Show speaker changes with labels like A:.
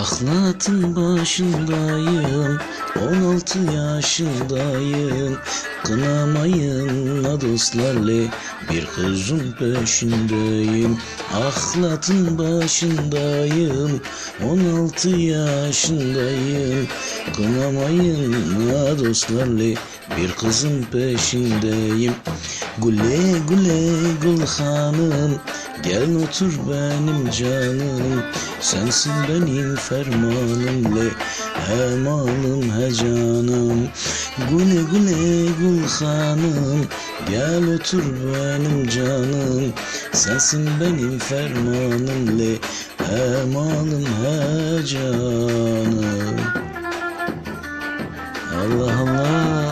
A: Ahlatın başındayım, 16 yaşındayım. Kınamayın la dostlarla, bir kızın peşindeyim. Ahlatın başındayım, 16 yaşındayım. Kınamayın la dostlarla, bir kızın peşindeyim. Güle güle gül hanım, gel otur benim canım. Sensin benim fermanım le, he malım he canım. Güle güle gül hanım, gel otur benim canım. Sensin benim fermanım le, he malım he canım. Allah Allah.